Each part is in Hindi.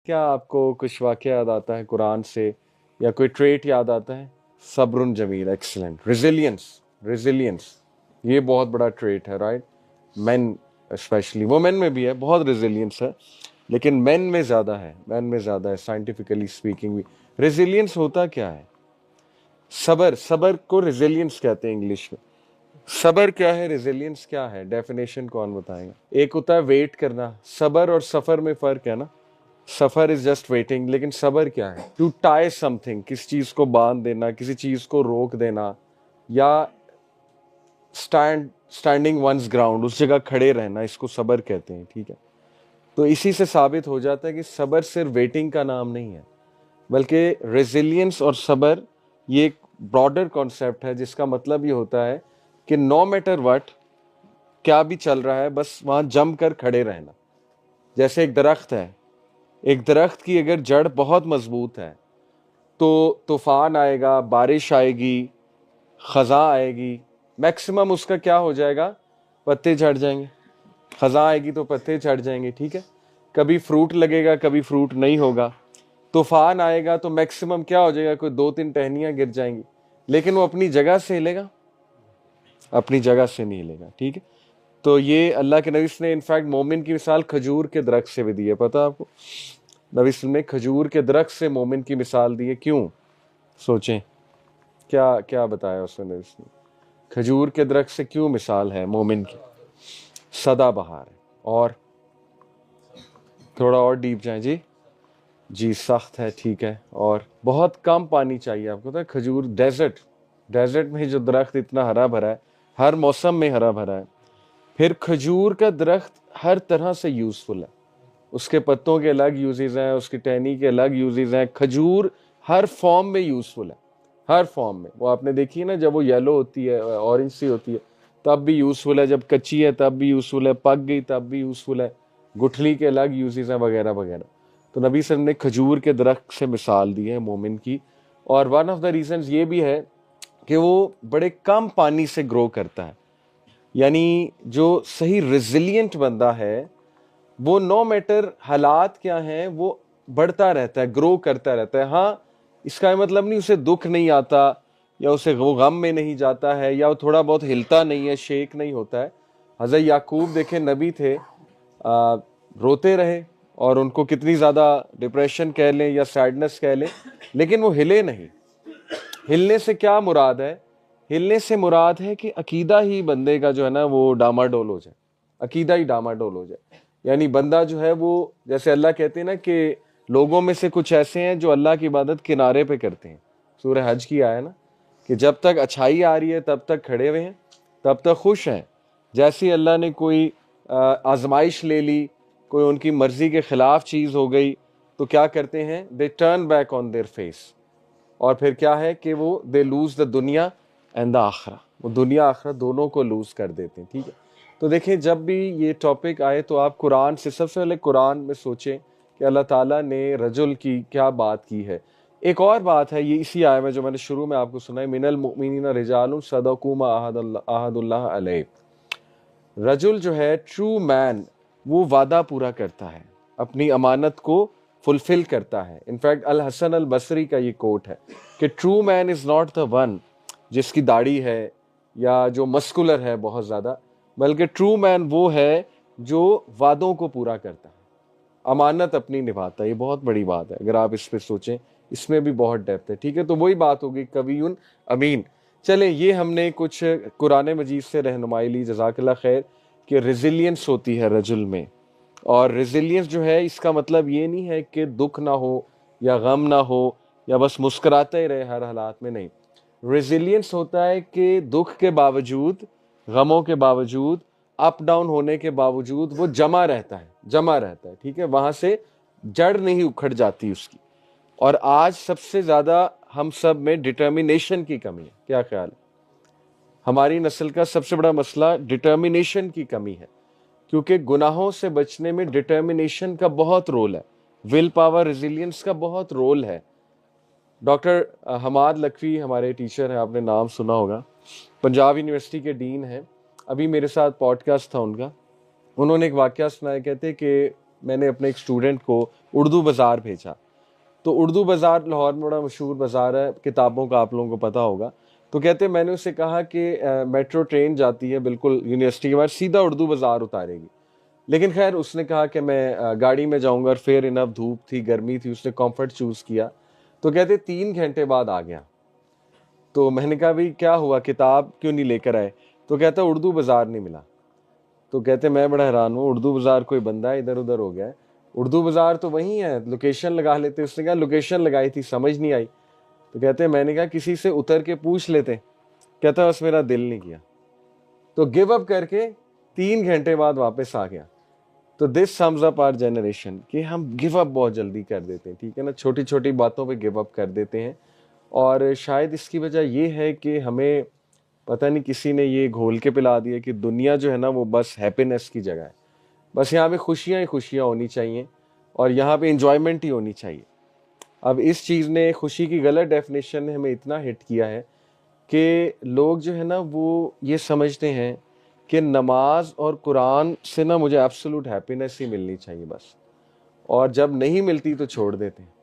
क्या आपको कुछ वाक़या याद आता है कुरान से या कोई ट्रेट याद आता है? सब्रुन जमील, एक्सीलेंट। रिजिलियंस, रिजिलियंस ये बहुत बड़ा ट्रेट है, राइट? मेन स्पेशली, वुमेन में भी है, बहुत रिजिलियंस है, लेकिन मेन में ज़्यादा है, मेन में ज़्यादा है, साइंटिफिकली स्पीकिंग भी। रिजिलियंस होता क्या है? सबर, सबर को रिजिलियंस कहते हैं इंग्लिश में। सबर क्या है, रेजिलियंस क्या है? डेफिनेशन कौन बताएगा? एक होता है वेट करना, सबर और सफर में फर्क है ना। सफर इज जस्ट वेटिंग, लेकिन सबर क्या है? टू टाई समथिंग, किसी चीज को बांध देना, किसी चीज को रोक देना, या स्टैंडिंग वंस ग्राउंड, उस जगह खड़े रहना, इसको सबर कहते हैं, ठीक है। तो इसी से साबित हो जाता है कि सबर सिर्फ वेटिंग का नाम नहीं है, बल्कि रेजिलियंस और सबर ये एक ब्रॉडर कॉन्सेप्ट है, जिसका मतलब ये होता है कि नो मैटर व्हाट, क्या भी चल रहा है, बस वहां जम कर खड़े रहना। जैसे एक दरख्त है, एक दरख्त की अगर जड़ बहुत मजबूत है तो तूफान आएगा, बारिश आएगी, खजा आएगी, मैक्सिमम उसका क्या हो जाएगा? पत्ते झड़ जाएंगे। खजा आएगी तो पत्ते झड़ जाएंगे, ठीक है। कभी फ्रूट लगेगा, कभी फ्रूट नहीं होगा। तूफान आएगा तो मैक्सिमम क्या हो जाएगा? कोई 2-3 टहनियां गिर जाएंगी, लेकिन वो अपनी जगह से हिलेगा? अपनी जगह से नहीं हिलेगा, ठीक है। तो ये अल्लाह के नबी ने इनफैक्ट मोमिन की मिसाल खजूर के दरख्त से भी दी है, पता आपको? नबी ने खजूर के दरख्त से मोमिन की मिसाल दी है। क्यों? सोचें, क्या क्या बताया उसने नबी ने? खजूर के दरख्त से क्यों मिसाल है मोमिन की? सदाबहार है। और थोड़ा और डीप जाएं जी। जी सख्त है, ठीक है, और बहुत कम पानी चाहिए आपको। तो खजूर डेजर्ट, डेजर्ट में जो दरख्त इतना हरा भरा है, हर मौसम में हरा भरा है। फिर खजूर का दरख्त हर तरह से यूजफुल है, उसके पत्तों के अलग यूजेस हैं, उसकी टहनी के अलग यूजेस हैं। खजूर हर फॉर्म में यूजफुल है, हर फॉर्म में। वो आपने देखी है ना, जब वो येलो होती है, ऑरेंज सी होती है, तब भी यूजफुल है, जब कच्ची है तब भी यूजफुल है, पक गई तब भी यूजफुल है, गुठली के अलग यूजेस हैं, वगैरह वगैरह। तो नबी सल्लल्लाहु अलैहि वसल्लम ने खजूर के दरख्त से मिसाल दी है मोमिन की। और वन ऑफ द रीजंस ये भी है कि वो बड़े कम पानी से ग्रो करता है। यानी जो सही रेजिलियंट बंदा है, वो नो मैटर हालात क्या हैं, वो बढ़ता रहता है, ग्रो करता रहता है। हाँ, इसका मतलब नहीं उसे दुख नहीं आता, या उसे वो गम में नहीं जाता है, या वो थोड़ा बहुत हिलता नहीं है, शेक नहीं होता है। हज़रत याकूब देखे नबी थे, रोते रहे, और उनको कितनी ज़्यादा डिप्रेशन कह लें या सैडनेस कह लें, लेकिन वो हिले नहीं। हिलने से क्या मुराद है? हिलने से मुराद है कि अकीदा ही बंदे का जो है ना वो डामाडोल हो जाए, अकीदा ही डामाडोल हो जाए। यानी बंदा जो है वो, जैसे अल्लाह कहते हैं ना कि लोगों में से कुछ ऐसे हैं जो अल्लाह की इबादत किनारे पे करते हैं। सूरह हज की आया ना कि जब तक अच्छाई आ रही है तब तक खड़े हुए हैं, तब तक खुश हैं। जैसे ही अल्लाह ने कोई आजमाइश ले ली, कोई उनकी मर्जी के खिलाफ चीज़ हो गई, तो क्या करते हैं? They turn back on their face. और फिर क्या है कि वो दे लूज द दुनिया एंड द आखरा, वो दुनिया आखरा दोनों को लूज कर देते हैं, ठीक है। तो देखिए, जब भी ये टॉपिक आए तो आप कुरान से, सबसे पहले कुरान में सोचें कि अल्लाह ताला ने रजुल की क्या बात की है। एक और बात है, ये इसी आय में जो मैंने शुरू में आपको सुनाई, मिनल मुमिनीना रिजालुन सदकू मा अहदुल्लाह अलैह। रजुल जो है, ट्रू मैन, वो वादा पूरा करता है, अपनी अमानत को फुलफिल करता है। इनफैक्ट अल हसन अल बसरी का ये कोट है कि true man is not the one जिसकी दाढ़ी है या जो मस्कुलर है बहुत ज़्यादा, बल्कि ट्रू मैन वो है जो वादों को पूरा करता है, अमानत अपनी निभाता है। ये बहुत बड़ी बात है, अगर आप इस पे सोचें, इसमें भी बहुत डेप्थ है, ठीक है। तो वही बात होगी कवियुन अमीन। चले, ये हमने कुछ कुरान मजीद से रहनुमाई ली, जज़ाकल्लाह खैर, कि रेजिलियंस होती है रजुल में। और रेजिलियंस जो है, इसका मतलब ये नहीं है कि दुख ना हो या गम ना हो या बस मुस्कुराते ही रहे हर हालात में, नहीं। रेजिलियंस होता है कि दुख के बावजूद, गमों के बावजूद, अप डाउन होने के बावजूद वो जमा रहता है, जमा रहता है, ठीक है। वहां से जड़ नहीं उखड़ जाती उसकी। और आज सबसे ज्यादा हम सब में डिटर्मिनेशन की कमी है। क्या ख्याल है? हमारी नस्ल का सबसे बड़ा मसला डिटर्मिनेशन की कमी है, क्योंकि गुनाहों से बचने में डिटर्मिनेशन का बहुत रोल है, विल पावर, रेजिलियंस का बहुत रोल है। डॉक्टर हमाद लखवी हमारे टीचर हैं, आपने नाम सुना होगा, पंजाब यूनिवर्सिटी के डीन हैं। अभी मेरे साथ पॉडकास्ट था उनका, उन्होंने एक वाकया सुनाया। कहते कि मैंने अपने एक स्टूडेंट को उर्दू बाज़ार भेजा। तो उर्दू बाज़ार लाहौर में बड़ा मशहूर बाज़ार है, किताबों का आप लोगों को पता होगा। तो कहते मैंने उससे कहा कि मेट्रो ट्रेन जाती है बिल्कुल यूनिवर्सिटी के बाहर, सीधा उर्दू बाज़ार उतारेगी। लेकिन खैर उसने कहा कि मैं गाड़ी में जाऊंगा, और फिर इनफ धूप थी, गर्मी थी, उसने कंफर्ट चूज़ किया। तो कहते 3 घंटे बाद आ गया। तो मैंने कहा भाई क्या हुआ, किताब क्यों नहीं लेकर आए? तो कहता उर्दू बाज़ार नहीं मिला। तो कहते मैं बड़ा हैरान हूँ, उर्दू बाज़ार कोई बंदा है इधर उधर हो गया है, उर्दू बाज़ार तो वही है, लोकेशन लगा लेते। उसने कहा लोकेशन लगाई थी, समझ नहीं आई। तो कहते मैंने कहा किसी से उतर के पूछ लेते। कहता बस मेरा दिल नहीं किया। तो गिव अप करके 3 घंटे बाद वापस आ गया। तो this sums up our generation कि हम गिव अप बहुत जल्दी कर देते हैं, ठीक है ना, छोटी छोटी बातों पे गिव अप कर देते हैं। और शायद इसकी वजह ये है कि हमें पता नहीं किसी ने ये घोल के पिला दिया कि दुनिया जो है ना वो बस हैप्पीनेस की जगह है, बस यहाँ पे खुशियाँ ही खुशियाँ होनी चाहिए और यहाँ पे इंजॉयमेंट ही होनी चाहिए। अब इस चीज़ ने, खुशी की गलत डेफिनेशन ने हमें इतना हिट किया है कि लोग जो है ना वो ये समझते हैं कि नमाज और कुरान से ना मुझे एब्सोल्यूट हैप्पीनेस ही मिलनी चाहिए बस, और जब नहीं मिलती तो छोड़ देते हैं।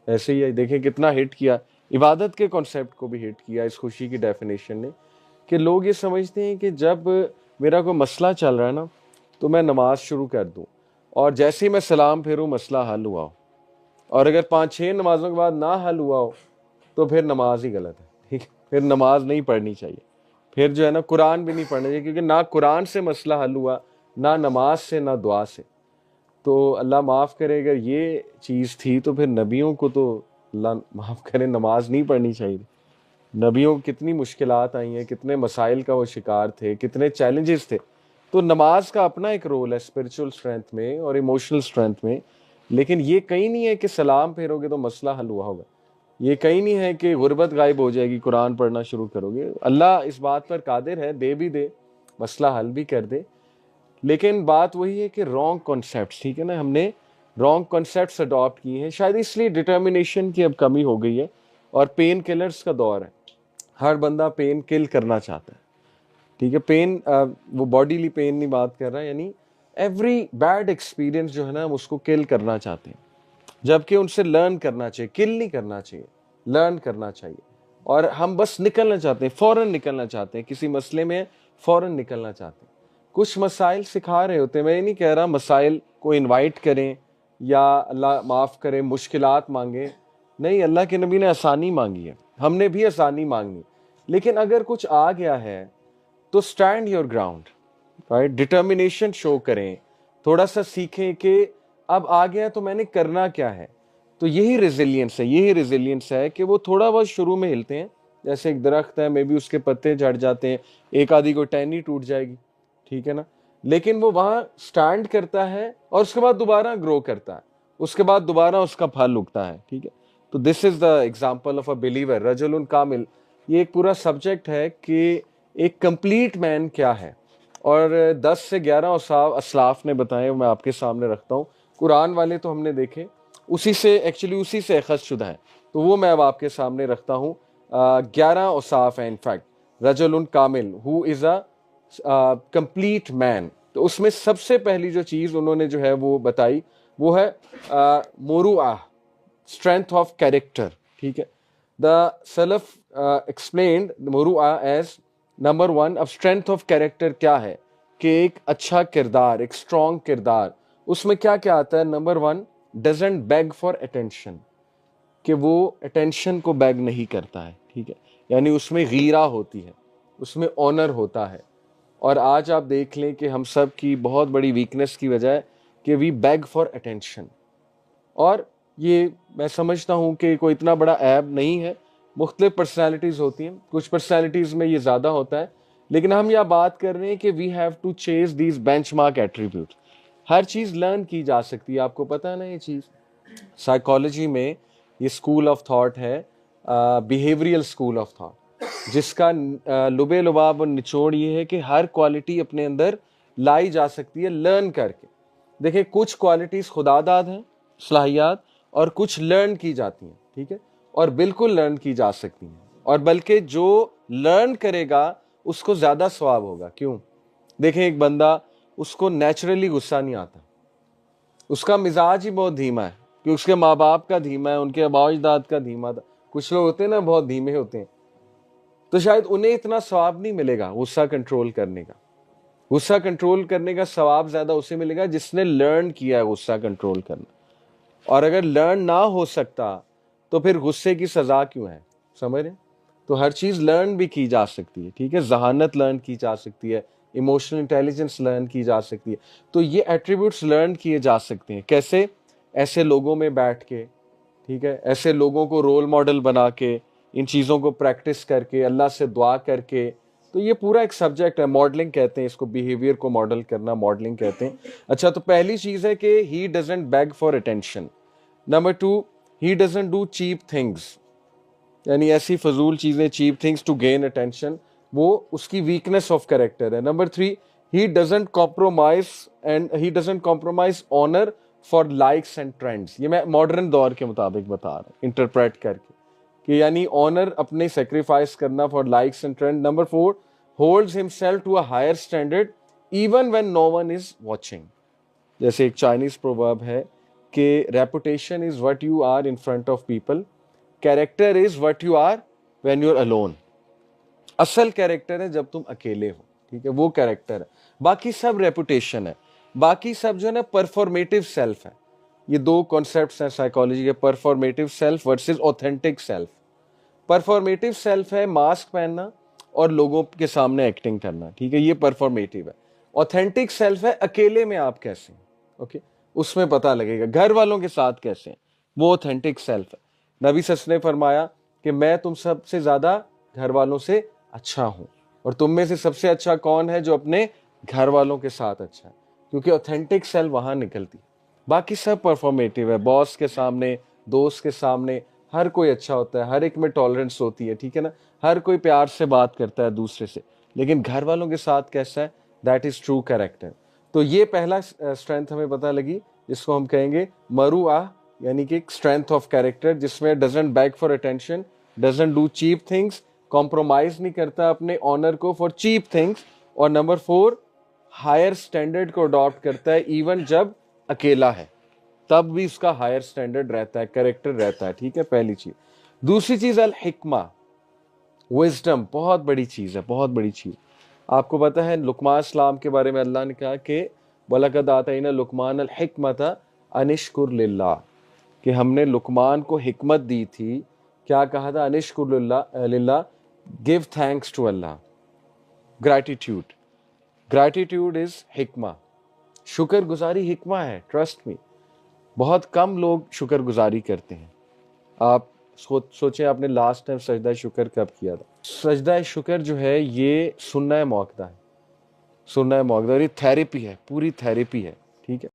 ऐसे ही है, देखें कितना हिट किया, इबादत के कॉन्सेप्ट को भी हिट किया इस खुशी की डेफिनेशन ने, कि लोग ये समझते हैं कि जब मेरा कोई मसला चल रहा है ना तो मैं नमाज शुरू कर दूं, और जैसे ही मैं सलाम फेरूं मसला हल हुआ हो, और अगर 5-6 नमाजों के बाद ना हल हुआ हो तो फिर नमाज ही गलत है, ठीक है, फिर नमाज नहीं पढ़नी चाहिए, फिर जो है ना कुरान भी नहीं पढ़ना चाहिए, क्योंकि ना कुरान से मसला हल हुआ, ना नमाज से, ना दुआ से। तो अल्लाह माफ़ करे अगर ये चीज़ थी तो फिर नबियों को तो अल्लाह माफ़ करे नमाज नहीं पढ़नी चाहिए। नबियों को कितनी मुश्किलात आई हैं, कितने मसाइल का वो शिकार थे, कितने चैलेंजेस थे। तो नमाज का अपना एक रोल है स्पिरिचुअल स्ट्रेंथ में और इमोशनल स्ट्रेंथ में, लेकिन ये कहीं नहीं है कि सलाम फेरोगे तो मसला हल हुआ होगा, ये कहीं नहीं है कि गुर्बत गायब हो जाएगी कुरान पढ़ना शुरू करोगे। अल्लाह इस बात पर कादिर है, दे भी दे, मसला हल भी कर दे। लेकिन बात वही है कि रॉन्ग कॉन्सेप्ट्स, ठीक है ना, हमने रॉन्ग कॉन्सेप्ट्स अडॉप्ट किए हैं, शायद इसलिए डिटर्मिनेशन की अब कमी हो गई है और पेन किलर्स का दौर है। हर बंदा पेन किल करना चाहता है, ठीक है, पेन वो बॉडीली पेन नहीं बात कर रहा, यानी एवरी बैड एक्सपीरियंस जो है ना हम उसको किल करना चाहते हैं, जबकि उनसे लर्न करना चाहिए, किल नहीं करना चाहिए, लर्न करना चाहिए। और हम बस निकलना चाहते हैं, फौरन निकलना चाहते हैं, किसी मसले में फौरन निकलना चाहते हैं। कुछ मसाइल सिखा रहे होते हैं, मैं ये नहीं कह रहा मसाइल को इनवाइट करें या अल्लाह माफ़ करे मुश्किलात मांगे, नहीं, अल्लाह के नबी ने आसानी मांगी है, हमने भी आसानी मांगनी। लेकिन अगर कुछ आ गया है तो stand your ground, right, determination show करें, थोड़ा सा सीखें कि अब आ गया तो मैंने करना क्या है। तो यही रेजिलियंस है, यही रेजिलियंस है कि वो थोड़ा बहुत शुरू में हिलते हैं, जैसे एक दरख्त है, मे बी उसके पत्ते झड़ जाते हैं, एक आधी को टहनी टूट जाएगी, ठीक है ना, लेकिन वो वहां स्टैंड करता है और उसके बाद दोबारा ग्रो करता है, उसके बाद दोबारा उसका फल उगता है, ठीक है। तो this is the example of a believer रजुलन कामिल। ये एक पूरा सब्जेक्ट है कि एक कंप्लीट मैन क्या है, और 10 से 11 असलाफ ने बताए, मैं आपके सामने रखता हूँ। कुरान वाले तो हमने देखे, उसी से एक्चुअली उसी से अखज़ शुदा है, तो वो मैं अब आपके सामने रखता हूँ। 11 औसाफ है इनफैक्ट, रजुलन कामिल who is a complete man. तो उसमें सबसे पहली जो चीज़ उन्होंने जो है वो बताई वो है मुरुआ, स्ट्रेंथ ऑफ कैरेक्टर, ठीक है। द सलफ एक्सप्लेन्ड मुरुआ एज नंबर 1। अब स्ट्रेंथ ऑफ कैरेक्टर क्या है कि एक अच्छा किरदार, एक स्ट्रॉन्ग किरदार, उसमें क्या क्या आता है। Number 1, doesn't bag for attention, कि वो अटेंशन को बैग नहीं करता है, ठीक है, यानी उसमें गीरा होती है, उसमें ऑनर होता है। और आज आप देख लें कि हम सब की बहुत बड़ी वीकनेस की वजह है कि वी बैग फॉर अटेंशन। और ये मैं समझता हूँ कि कोई इतना बड़ा ऐब नहीं है, मुख्तलिफ पर्सनैलिटीज़ होती हैं, कुछ पर्सनैलिटीज़ में ये ज़्यादा होता है, लेकिन हम यह बात कर रहे हैं कि we have to chase these benchmark attribute. हर चीज़ लर्न की जा सकती है, आपको पता है ना ये चीज़। साइकोलॉजी में ये स्कूल ऑफ थॉट है, बिहेवियरल स्कूल ऑफ थॉट, जिसका लुबे लुबाब और निचोड़ ये है कि हर क्वालिटी अपने अंदर लाई जा सकती है लर्न करके। देखिए, कुछ क्वालिटीज़ खुदादाद हैं, सलाहियात, और कुछ लर्न की जाती हैं, ठीक है, और बिल्कुल लर्न की जा सकती हैं, और बल्कि जो लर्न करेगा उसको ज़्यादा सवाब होगा। क्यों? देखें, एक बंदा, उसको नेचुरली गुस्सा नहीं आता, उसका मिजाज ही बहुत धीमा है कि उसके माँ बाप का धीमा है, उनके आबा अजदाद का धीमा था। कुछ लोग होते हैं ना बहुत धीमे होते हैं, तो शायद उन्हें इतना सवाब नहीं मिलेगा गुस्सा कंट्रोल करने का। गुस्सा कंट्रोल करने का सवाब ज्यादा उसे मिलेगा जिसने लर्न किया है गुस्सा कंट्रोल करना। और अगर लर्न ना हो सकता तो फिर गुस्से की सजा क्यों है, समझ रहे? तो हर चीज लर्न भी की जा सकती है, ठीक है। जहानत लर्न की जा सकती है, इमोशनल इंटेलिजेंस लर्न की जा सकती है। तो ये एट्रीब्यूट्स लर्न किए जा सकते हैं कैसे? ऐसे लोगों में बैठ के, ठीक है, ऐसे लोगों को रोल मॉडल बना के, इन चीज़ों को प्रैक्टिस करके, अल्लाह से दुआ करके। तो ये पूरा एक सब्जेक्ट है, मॉडलिंग कहते हैं इसको, बिहेवियर को मॉडल करना मॉडलिंग कहते हैं। अच्छा, तो पहली चीज़ है कि he doesn't beg for attention. Number 2, he doesn't do cheap things, यानी ऐसी फजूल चीज़ें, cheap things to gain attention, वो उसकी वीकनेस ऑफ कैरेक्टर है। Number 3, he doesn't compromise honour for likes and trends. ये मैं मॉडर्न दौर के मुताबिक बता रहा हूँ, इंटरप्रेट करके, कि यानी ऑनर अपने सेक्रीफाइस करना for likes and trend. Number 4, holds himself to a higher standard even when no one is watching. जैसे एक चाइनीज प्रोवर्ब है कि reputation is what you are in front of people, character is what you are when you are alone. असल कैरेक्टर है जब तुम अकेले हो, ठीक है, वो कैरेक्टर है। बाकी सब रेपुटेशन है, बाकी सब जो है ना परफॉर्मेटिव सेल्फ है। ये दो कॉन्सेप्ट्स हैं साइकोलॉजी के, performative self versus authentic self. Performative self है मास्क पहनना और लोगों के सामने एक्टिंग करना, ठीक है, ये परफॉर्मेटिव है। ऑथेंटिक सेल्फ है अकेले में आप कैसे हैं, ओके, उसमें पता लगेगा। घर वालों के साथ कैसे हैं, वो ऑथेंटिक सेल्फ है। नबी सल्लल्लाहु अलैहि वसल्लम ने फरमाया कि मैं तुम सबसे ज्यादा घर वालों से अच्छा हूं, और तुम में से सबसे अच्छा कौन है? जो अपने घर वालों के साथ अच्छा है, क्योंकि ऑथेंटिक सेल्फ वहां निकलती। बाकी सब परफॉर्मेटिव है, बॉस के सामने, दोस्त के सामने हर कोई अच्छा होता है, हर एक में टॉलरेंस होती है, ठीक है ना, हर कोई प्यार से बात करता है दूसरे से। लेकिन घर वालों के साथ कैसा है? That is true character. तो ये पहला स्ट्रेंथ हमें पता लगी, जिसको हम कहेंगे मरुआ, यानी कि स्ट्रेंथ ऑफ कैरेक्टर, जिसमें doesn't beg for attention, doesn't do cheap things, compromise नहीं करता अपने ऑनर को फॉर चीप थिंग्स। और नंबर 4, हायर स्टैंडर्ड को अडॉप्ट करता है इवन जब अकेला है, तब भी उसका हायर स्टैंडर्ड रहता है, कैरेक्टर रहता है, ठीक है, पहली चीज। दूसरी चीज अल हिकमा, विजडम, बहुत बड़ी चीज है, बहुत बड़ी चीज। आपको पता है लुकमान सलाम के बारे में अल्लाह ने कहा कि वलकद आतैना लुकमान अल हिकमत अनिश्कुर लिल्लाह, कि हमने लुकमान को हिकमत दी थी। क्या कहा था? अनिश्कुर लिल्लाह, give thanks to Allah, gratitude. Gratitude is हिकमा, शुक्र गुजारी हिकमा है, ट्रस्ट मी। बहुत कम लोग शुक्रगुजारी करते हैं। आप सोचें आपने लास्ट टाइम सजदा शुक्र कब किया था? सजदा शुक्र जो है ये सुन्ना मौक़दा है, सुन्ना मौक़दा, और ये थेरेपी है, पूरी थेरेपी है, ठीक है।